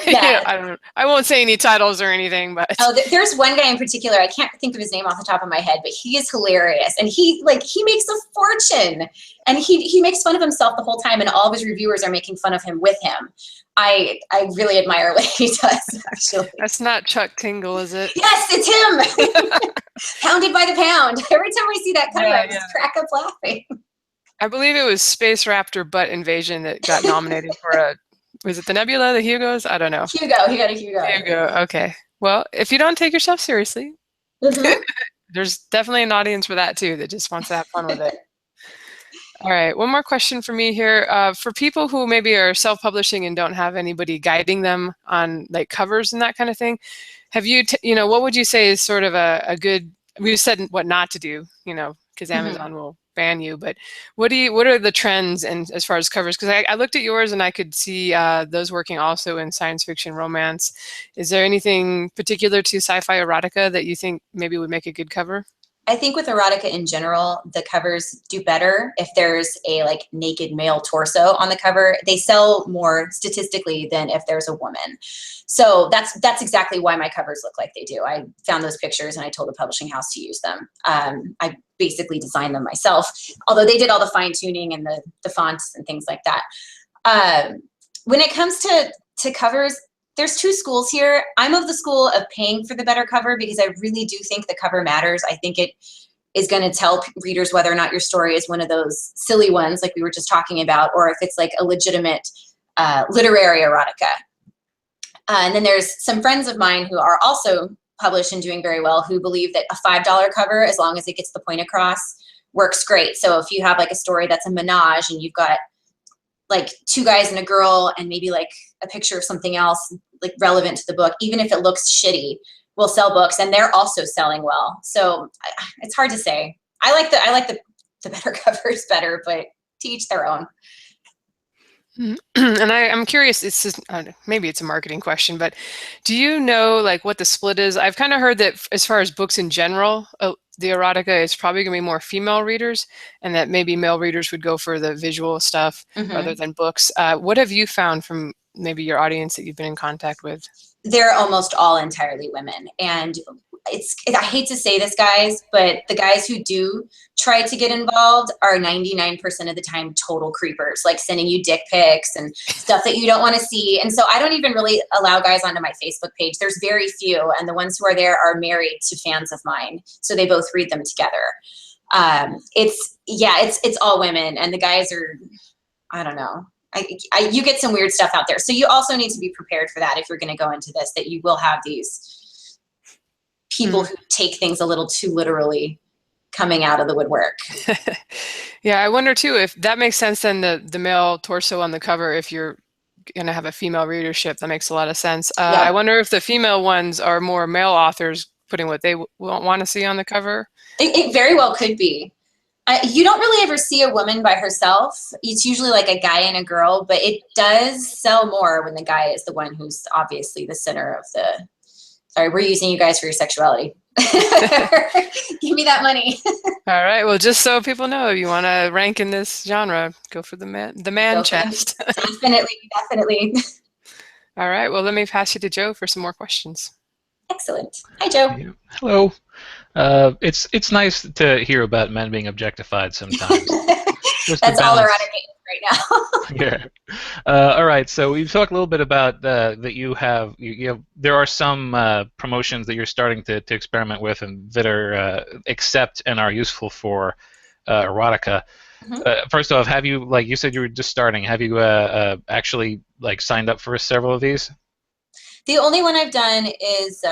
B: Yeah.
A: I won't say any titles or anything, but
B: there's one guy in particular. I can't think of his name off the top of my head, but he is hilarious, and he makes a fortune, and he makes fun of himself the whole time, and all of his reviewers are making fun of him with him. I really admire what he does. Actually,
A: that's not Chuck Tingle, is it?
B: Yes, it's him. Pounded by the pound. Every time I see that cover, I just crack up laughing.
A: I believe it was Space Raptor Butt Invasion that got nominated for a. Was it the Nebula, the Hugos? I don't know.
B: Hugo. He got a Hugo.
A: Hugo. Okay. Well, if you don't take yourself seriously, there's definitely an audience for that too that just wants to have fun with it. All right. One more question for me here. For people who maybe are self-publishing and don't have anybody guiding them on like covers and that kind of thing, have you, what would you say is sort of a good, we've said what not to do, because Amazon will ban you, but what are the trends and as far as covers? Because I looked at yours and I could see those working also in science fiction romance. Is there anything particular to sci-fi erotica that you think maybe would make a good cover?
B: I think with erotica in general, the covers do better if there's a naked male torso on the cover. They sell more statistically than if there's a woman. So that's exactly why my covers look like they do. I found those pictures and I told the publishing house to use them. I basically designed them myself, although they did all the fine tuning and the fonts and things like that. When it comes to covers, there's two schools here. I'm of the school of paying for the better cover because I really do think the cover matters. I think it is going to tell readers whether or not your story is one of those silly ones like we were just talking about, or if it's like a legitimate literary erotica. And then there's some friends of mine who are also published and doing very well who believe that a $5 cover, as long as it gets the point across, works great. So if you have like a story that's a menage and you've got like two guys and a girl and maybe like a picture of something else like relevant to the book, even if it looks shitty, will sell books, and they're also selling well. So it's hard to say. I like the better covers better, but to each their own.
A: And I'm curious, it's just, maybe it's a marketing question, but do you know like what the split is? I've kind of heard that as far as books in general, the erotica is probably going to be more female readers, and that maybe male readers would go for the visual stuff rather than books. What have you found from maybe your audience that you've been in contact with?
B: They're almost all entirely women. And I hate to say this, guys, but the guys who do try to get involved are 99% of the time total creepers, like sending you dick pics and stuff that you don't want to see. And so I don't even really allow guys onto my Facebook page. There's very few, and the ones who are there are married to fans of mine, so they both read them together. It's all women, and the guys are, I don't know. You get some weird stuff out there. So you also need to be prepared for that if you're going to go into this, that you will have these people who take things a little too literally coming out of the woodwork.
A: Yeah, I wonder too if that makes sense then, the male torso on the cover, if you're going to have a female readership, that makes a lot of sense. I wonder if the female ones are more male authors putting what they want to see on the cover.
B: It very well could be. You don't really ever see a woman by herself. It's usually like a guy and a girl, but it does sell more when the guy is the one who's obviously the center of Sorry, we're using you guys for your sexuality. Give me that money.
A: All right. Well, just so people know, if you want to rank in this genre, go for the man chest.
B: Definitely.
A: All right. Well, let me pass you to Joe for some more questions.
B: Excellent. Hi, Joe.
C: Yeah. Hello. It's nice to hear about men being objectified sometimes.
B: That's all erotica right now.
C: Yeah. All right. So we've talked a little bit about that you have there are some promotions that you're starting to experiment with and that are accept and are useful for erotica.
B: Mm-hmm.
C: First off, have you, like you said you were just starting, have you actually like signed up for several of these?
B: The only one I've done is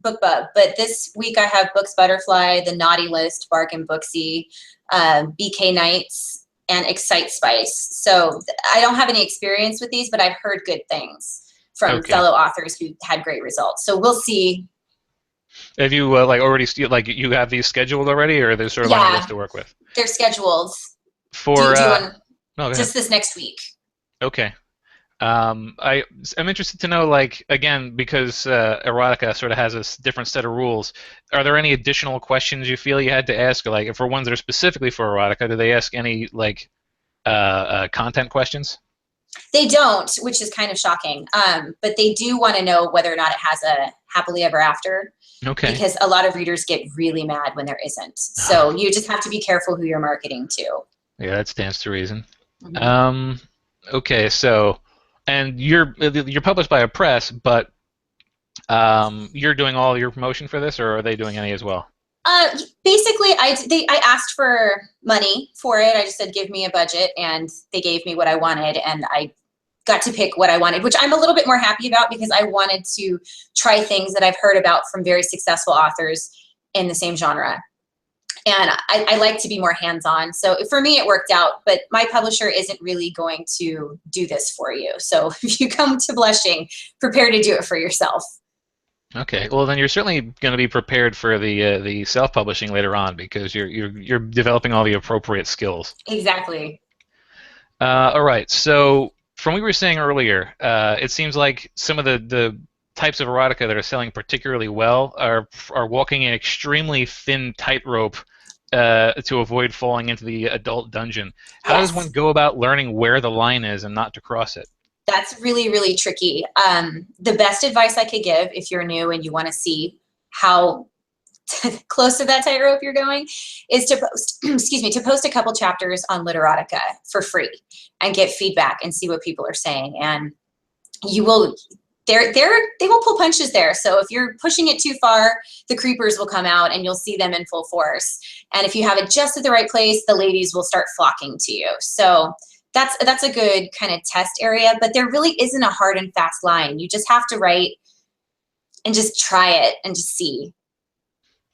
B: BookBub, but this week I have Books Butterfly, The Naughty List, Bargain Booksy, BK Nights, and Excite Spice. So I don't have any experience with these, but I've heard good things from fellow authors who had great results. So we'll see.
C: Have you like already you have these scheduled already, or there's sort of on your list to work with?
B: They're scheduled.
C: For
B: just this next week.
C: Okay. I'm interested to know, like, again, because erotica sort of has a different set of rules. Are there any additional questions you feel you had to ask, or, like, for ones that are specifically for erotica, do they ask any like content questions?
B: They don't, which is kind of shocking. But they do want to know whether or not it has a happily ever after.
C: Okay.
B: Because a lot of readers get really mad when there isn't. So you just have to be careful who you're marketing to.
C: Yeah, that stands to reason.
B: Mm-hmm.
C: Okay, so, and you're published by a press, but you're doing all your promotion for this, or are they doing any as well?
B: Basically, I asked for money for it. I just said, give me a budget, and they gave me what I wanted, and I got to pick what I wanted, which I'm a little bit more happy about because I wanted to try things that I've heard about from very successful authors in the same genre. And I like to be more hands-on. So for me, it worked out, but my publisher isn't really going to do this for you. So if you come to Blushing, prepare to do it for yourself.
C: Okay, well then you're certainly going to be prepared for the self-publishing later on because you're developing all the appropriate skills.
B: Exactly.
C: All right, so from what we were saying earlier, it seems like some of the types of erotica that are selling particularly well are walking an extremely thin tightrope to avoid falling into the adult dungeon. How does one go about learning where the line is and not to cross it?
B: That's really, really tricky. The best advice I could give if you're new and you want to see how close to that tightrope you're going is to post, to post a couple chapters on Literotica for free and get feedback and see what people are saying. And you will, they won't pull punches there. So if you're pushing it too far, the creepers will come out and you'll see them in full force. And if you have it just at the right place, the ladies will start flocking to you. So that's a good kind of test area, but there really isn't a hard and fast line. You just have to write and just try it and just see.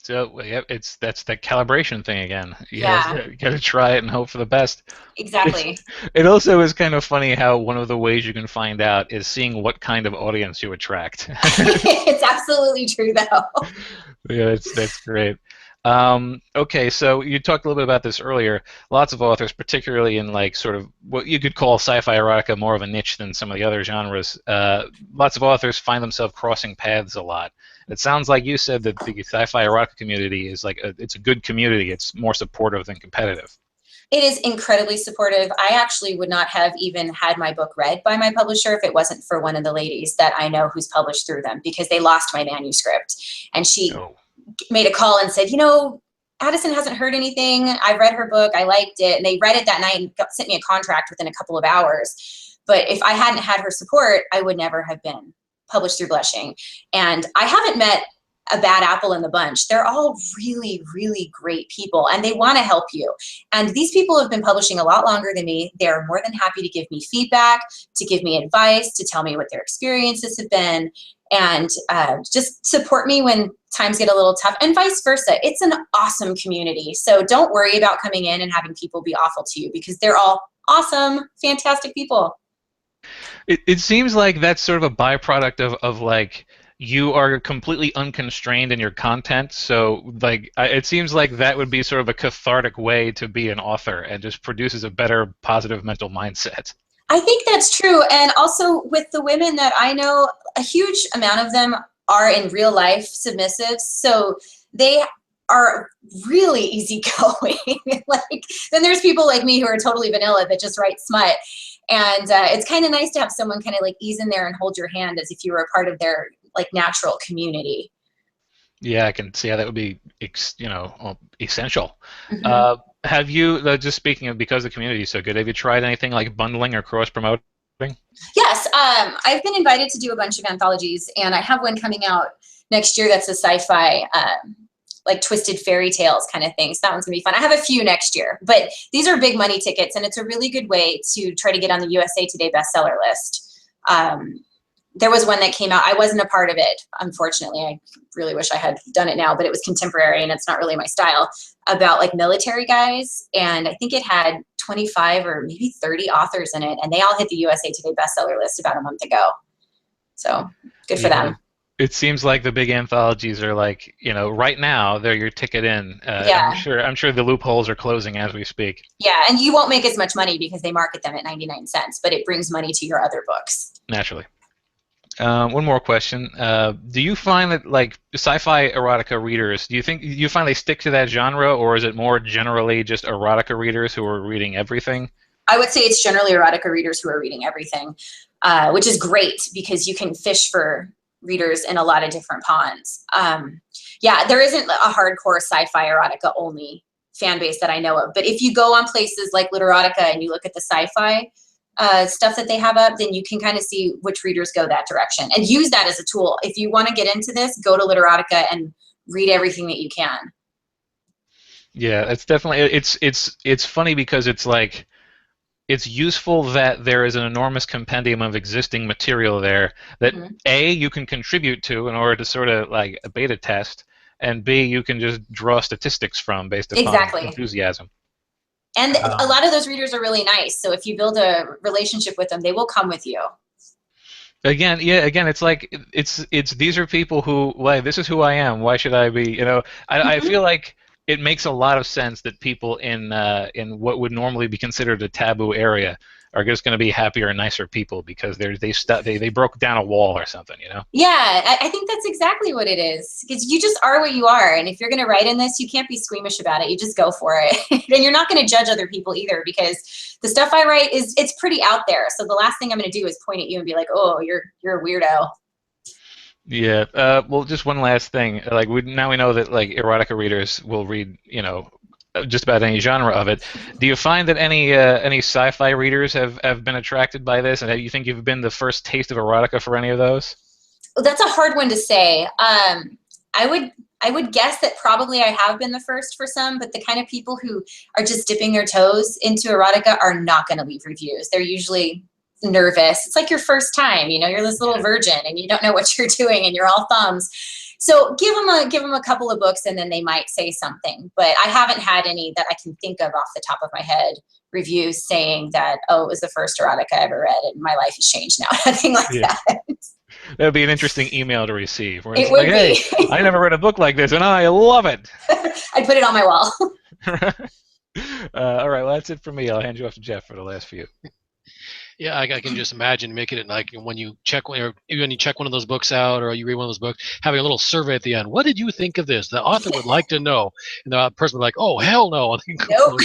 C: So yeah, that's that calibration thing again. You got to try it and hope for the best.
B: Exactly.
C: It also is kind of funny how one of the ways you can find out is seeing what kind of audience you attract.
B: It's absolutely true, though.
C: Yeah, that's great. Okay, so you talked a little bit about this earlier. Lots of authors, particularly in like sort of what you could call sci-fi erotica, more of a niche than some of the other genres. Lots of authors find themselves crossing paths a lot. It sounds like you said that the sci-fi erotica community is like it's a good community. It's more supportive than competitive.
B: It is incredibly supportive. I actually would not have even had my book read by my publisher if it wasn't for one of the ladies that I know who's published through them, because they lost my manuscript, and she made a call and said, you know, Addison hasn't heard anything. I read her book. I liked it. And they read it that night and sent me a contract within a couple of hours. But if I hadn't had her support, I would never have been published through Blushing. And I haven't met a bad apple in the bunch. They're all really, really great people, and they want to help you. And these people have been publishing a lot longer than me. They're more than happy to give me feedback, to give me advice, to tell me what their experiences have been, and just support me when times get a little tough, and vice versa. It's an awesome community. So don't worry about coming in and having people be awful to you, because they're all awesome, fantastic people.
C: It seems like that's sort of a byproduct of like you are completely unconstrained in your content. So like it seems like that would be sort of a cathartic way to be an author and just produces a better positive mental mindset.
B: I think that's true. And also with the women that I know, a huge amount of them are in real life submissives. So they are really easygoing. Like, then there's people like me who are totally vanilla that just write smut. And it's kind of nice to have someone kind of like ease in there and hold your hand as if you were a part of their like natural community.
C: Yeah, I can see how that would be, essential.
B: Mm-hmm.
C: Have you, just speaking of because the community is so good, have you tried anything like bundling or cross-promoting?
B: Yes, I've been invited to do a bunch of anthologies, and I have one coming out next year that's a sci-fi, like twisted fairy tales kind of thing. So that one's gonna be fun. I have a few next year, but these are big money tickets, and it's a really good way to try to get on the USA Today bestseller list. There was one that came out. I wasn't a part of it, unfortunately. I really wish I had done it now, but it was contemporary, and it's not really my style, about like military guys. And I think it had 25 or maybe 30 authors in it, and they all hit the USA Today bestseller list about a month ago. So good for them.
C: It seems like the big anthologies are like, right now they're your ticket in.
B: Yeah.
C: I'm sure the loopholes are closing as we speak.
B: Yeah, and you won't make as much money because they market them at 99 cents, but it brings money to your other books.
C: Naturally. One more question. Do you find that like sci-fi erotica readers, do you find they stick to that genre, or is it more generally just erotica readers who are reading everything?
B: I would say it's generally erotica readers who are reading everything, which is great because you can fish for readers in a lot of different ponds. Yeah, there isn't a hardcore sci-fi erotica only fan base that I know of, but if you go on places like Literotica and you look at the sci-fi stuff that they have up, then you can kind of see which readers go that direction and use that as a tool. If you want to get into this, go to Literotica and read everything that you can.
C: Yeah, it's definitely, it's funny because it's like, it's useful that there is an enormous compendium of existing material there that A, you can contribute to in order to sort of like a beta test, and B, you can just draw statistics from based upon enthusiasm.
B: And a lot of those readers are really nice. So if you build a relationship with them, they will come with you.
C: Again, it's like it's these are people who, like, this is who I am. Why should I be? I feel like it makes a lot of sense that people in what would normally be considered a taboo area are just going to be happier and nicer people because they broke down a wall or something,
B: Yeah, I think that's exactly what it is. Because you just are what you are, and if you're going to write in this, you can't be squeamish about it. You just go for it, and you're not going to judge other people either because the stuff I write it's pretty out there. So the last thing I'm going to do is point at you and be like, "Oh, you're a weirdo."
C: Yeah. Well, just one last thing. Like now we know that like erotica readers will read, just about any genre of it. Do you find that any sci-fi readers have been attracted by this, and you think you've been the first taste of erotica for any of those?
B: Well, that's a hard one to say. I would guess that probably I have been the first for some, but the kind of people who are just dipping their toes into erotica are not going to leave reviews. They're usually nervous. It's like your first time, you're this little virgin and you don't know what you're doing and you're all thumbs. So give them a couple of books and then they might say something. But I haven't had any that I can think of off the top of my head reviews saying that, oh, it was the first erotica I ever read and my life has changed now. Nothing like that.
C: That would be an interesting email to receive. Where
B: it
C: it's
B: would
C: like,
B: be.
C: Hey, I never read a book like this and I love it.
B: I'd put it on my wall.
C: All right, well, that's it for me. I'll hand you off to Jeff for the last few.
D: Yeah, I can just imagine making it like when you check one of those books out or you read one of those books, having a little survey at the end. What did you think of this? The author would like to know, and the person would be like, "Oh, hell no!"
B: Nope.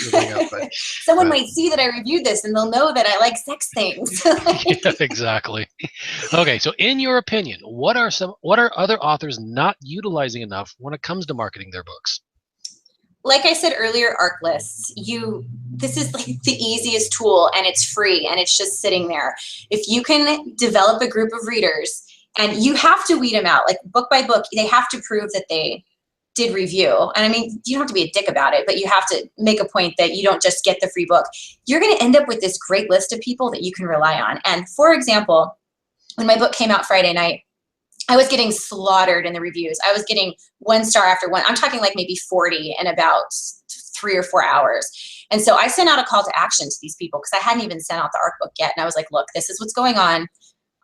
B: Someone might see that I reviewed this, and they'll know that I like sex things.
D: Yeah, exactly. Okay, so in your opinion, what are other authors not utilizing enough when it comes to marketing their books?
B: Like I said earlier, ARC lists. This is like the easiest tool, and it's free, and it's just sitting there. If you can develop a group of readers, and you have to weed them out, like book by book, they have to prove that they did review. And I mean, you don't have to be a dick about it, but you have to make a point that you don't just get the free book. You're going to end up with this great list of people that you can rely on. And for example, when my book came out Friday night, I was getting slaughtered in the reviews. I was getting 1 star after one. I'm talking like maybe 40 in about 3 or 4 hours. And so I sent out a call to action to these people because I hadn't even sent out the ARC book yet. And I was like, look, this is what's going on.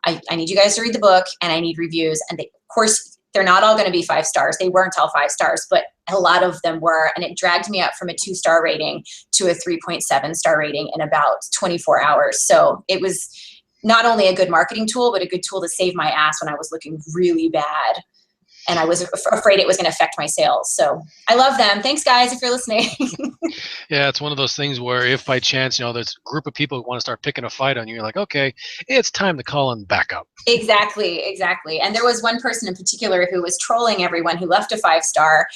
B: I need you guys to read the book and I need reviews. And of course, they're not all going to be 5 stars. They weren't all 5 stars, but a lot of them were. And it dragged me up from a 2-star rating to a 3.7 star rating in about 24 hours. So it was not only a good marketing tool, but a good tool to save my ass when I was looking really bad. And I was afraid it was going to affect my sales. So I love them. Thanks, guys, if you're listening.
D: Yeah, it's one of those things where if by chance, there's a group of people who want to start picking a fight on you, you're like, okay, it's time to call in backup.
B: Exactly. And there was one person in particular who was trolling everyone who left a 5-star.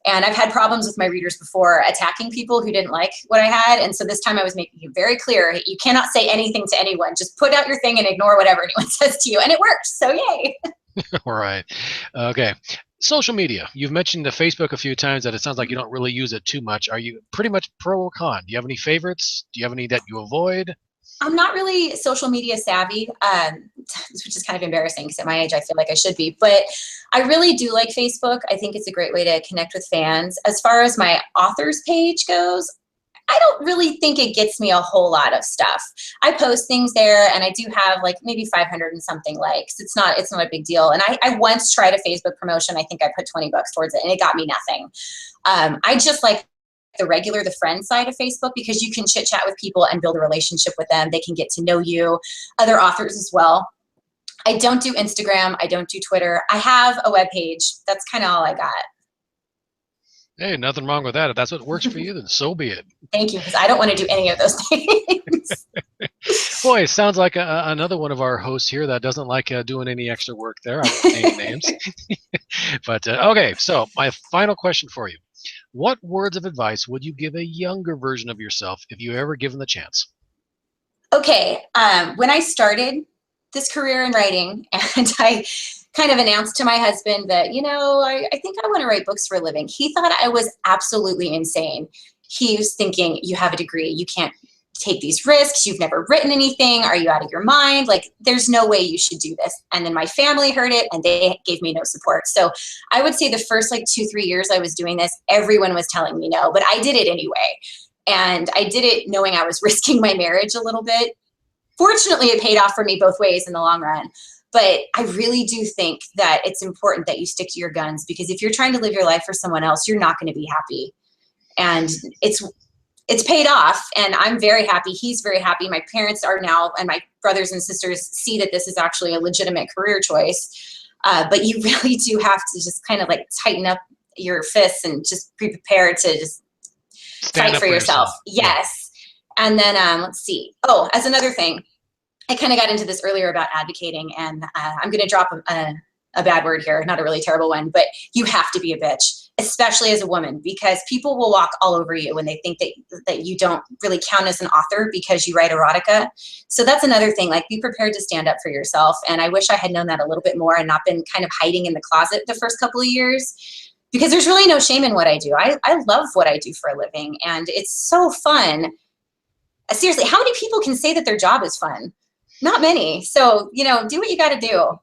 B: And I've had problems with my readers before attacking people who didn't like what I had. And so this time I was making it very clear, you cannot say anything to anyone. Just put out your thing and ignore whatever anyone says to you. And it worked. So yay.
D: All right. Okay. Social media. You've mentioned the Facebook a few times that it sounds like you don't really use it too much. Are you pretty much pro or con? Do you have any favorites? Do you have any that you avoid?
B: I'm not really social media savvy, which is kind of embarrassing because at my age I feel like I should be. But I really do like Facebook. I think it's a great way to connect with fans. As far as my author's page goes, I don't really think it gets me a whole lot of stuff. I post things there and I do have like maybe 500 and something likes. It's not a big deal. And I once tried a Facebook promotion. I think I put $20 towards it and it got me nothing. I just like the friend side of Facebook because you can chit chat with people and build a relationship with them. They can get to know you, other authors as well. I don't do Instagram. I don't do Twitter. I have a webpage. That's kind of all I got.
D: Hey, nothing wrong with that. If that's what works for you, then so be it.
B: Thank you, because I don't want to do any of those things.
D: Boy, it sounds like another one of our hosts here that doesn't like doing any extra work there. I won't name names. But okay, so my final question for you. What words of advice would you give a younger version of yourself if you ever given the chance?
B: Okay, when I started this career in writing and I kind of announced to my husband that, I think I want to write books for a living. He thought I was absolutely insane. He was thinking, you have a degree, you can't take these risks, you've never written anything, are you out of your mind? Like, there's no way you should do this. And then my family heard it and they gave me no support. So I would say the first 2-3 years I was doing this, everyone was telling me no, but I did it anyway. And I did it knowing I was risking my marriage a little bit. Fortunately, it paid off for me both ways in the long run. But I really do think that it's important that you stick to your guns, because if you're trying to live your life for someone else, you're not going to be happy. And it's paid off, and I'm very happy. He's very happy. My parents are now, and my brothers and sisters see that this is actually a legitimate career choice. But you really do have to just kind of tighten up your fists and just be prepared to just fight for yourself. Yes. Yeah. And then let's see. Oh, as another thing, I kind of got into this earlier about advocating, and I'm going to drop a bad word here, not a really terrible one, but you have to be a bitch, especially as a woman, because people will walk all over you when they think that you don't really count as an author because you write erotica. So that's another thing, be prepared to stand up for yourself. And I wish I had known that a little bit more and not been kind of hiding in the closet the first couple of years, because there's really no shame in what I do. I love what I do for a living, and it's so fun. Seriously, how many people can say that their job is fun? Not many. So, do what you got to do.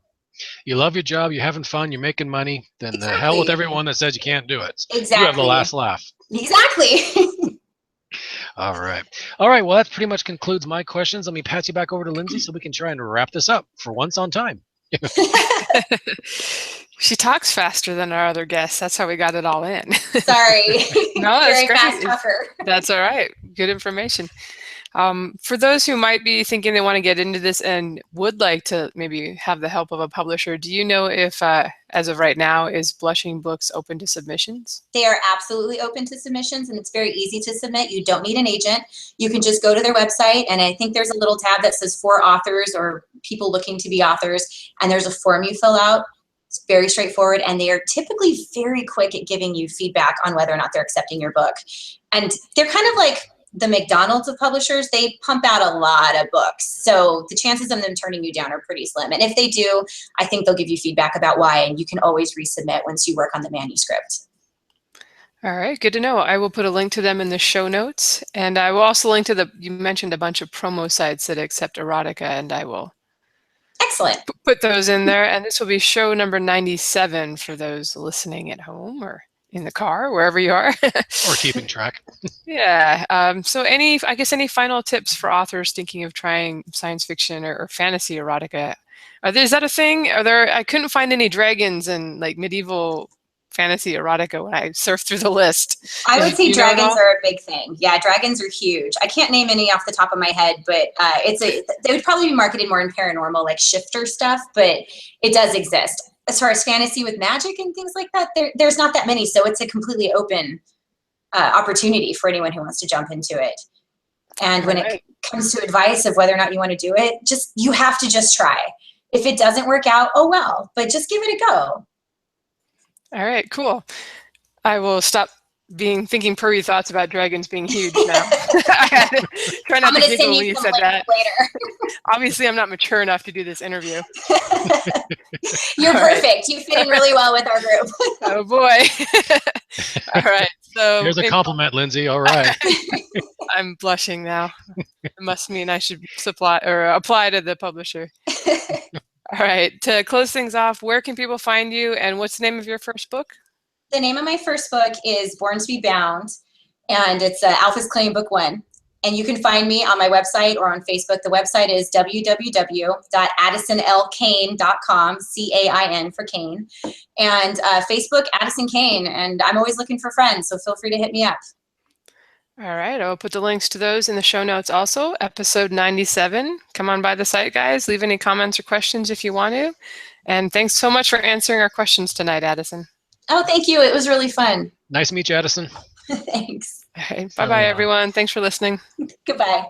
D: You love your job, you're having fun, you're making money, then
B: Exactly.
D: The hell with everyone that says you can't do it.
B: Exactly.
D: You have the last laugh.
B: Exactly.
D: All right. Well, that pretty much concludes my questions. Let me pass you back over to Lindsay so we can try and wrap this up for once on time.
A: She talks faster than our other guests. That's how we got it all in.
B: Sorry.
A: No, that's
B: very
A: great.
B: fast talker.
A: That's all right. Good information. For those who might be thinking they want to get into this and would like to maybe have the help of a publisher, do you know if, as of right now, is Blushing Books open to submissions?
B: They are absolutely open to submissions, and it's very easy to submit. You don't need an agent. You can just go to their website, and I think there's a little tab that says for authors or people looking to be authors, and there's a form you fill out. It's very straightforward, and they are typically very quick at giving you feedback on whether or not they're accepting your book. And they're kind of like the McDonald's of publishers. They pump out a lot of books, so the chances of them turning you down are pretty slim. And if they do, I think they'll give you feedback about why, and you can always resubmit once you work on the manuscript.
A: All right, good to know. I will put a link to them in the show notes, and I will also link to you mentioned a bunch of promo sites that accept erotica, and I will put those in there. And this will be show number 97 for those listening at home or in the car, wherever you are.
D: Or keeping track.
A: Yeah. So any final tips for authors thinking of trying science fiction or fantasy erotica? Is that a thing? I couldn't find any dragons and medieval fantasy erotica when I surfed through the list.
B: I would say
A: You know it
B: dragons
A: all?
B: are a big thing. Yeah, dragons are huge. I can't name any off the top of my head, but they would probably be marketed more in paranormal, like shifter stuff, but it does exist. As far as fantasy with magic and things like that, there's not that many, so it's a completely open opportunity for anyone who wants to jump into it. And when it comes to advice of whether or not you want to do it, you have to just try. If it doesn't work out, oh well, but just give it a go.
A: All right, cool. I will stop thinking purry thoughts about dragons being huge now. Try not
B: I'm
A: to
B: going to
A: giggle
B: send
A: when
B: you
A: you
B: some
A: said
B: links
A: that.
B: later.
A: Obviously, I'm not mature enough to do this interview.
B: You're
A: All right.
B: perfect. You fit in really well with our group.
A: Oh boy. All right. So
D: There's a compliment, Lindsay. All right.
A: I'm blushing now. It must mean I should apply to the publisher. All right. To close things off, where can people find you, and what's the name of your first book?
B: The name of my first book is Born to be Bound, and it's Alpha's Claim Book 1. And you can find me on my website or on Facebook. The website is www.addisonlcain.com, C-A-I-N for Cain. And Facebook, Addison Cain. And I'm always looking for friends, so feel free to hit me up.
A: All right. I'll put the links to those in the show notes also. Episode 97. Come on by the site, guys. Leave any comments or questions if you want to. And thanks so much for answering our questions tonight, Addison.
B: Oh, thank you. It was really fun.
D: Nice to meet you, Addison.
B: Thanks.
A: All right. Bye-bye, everyone. Thanks for listening.
B: Goodbye.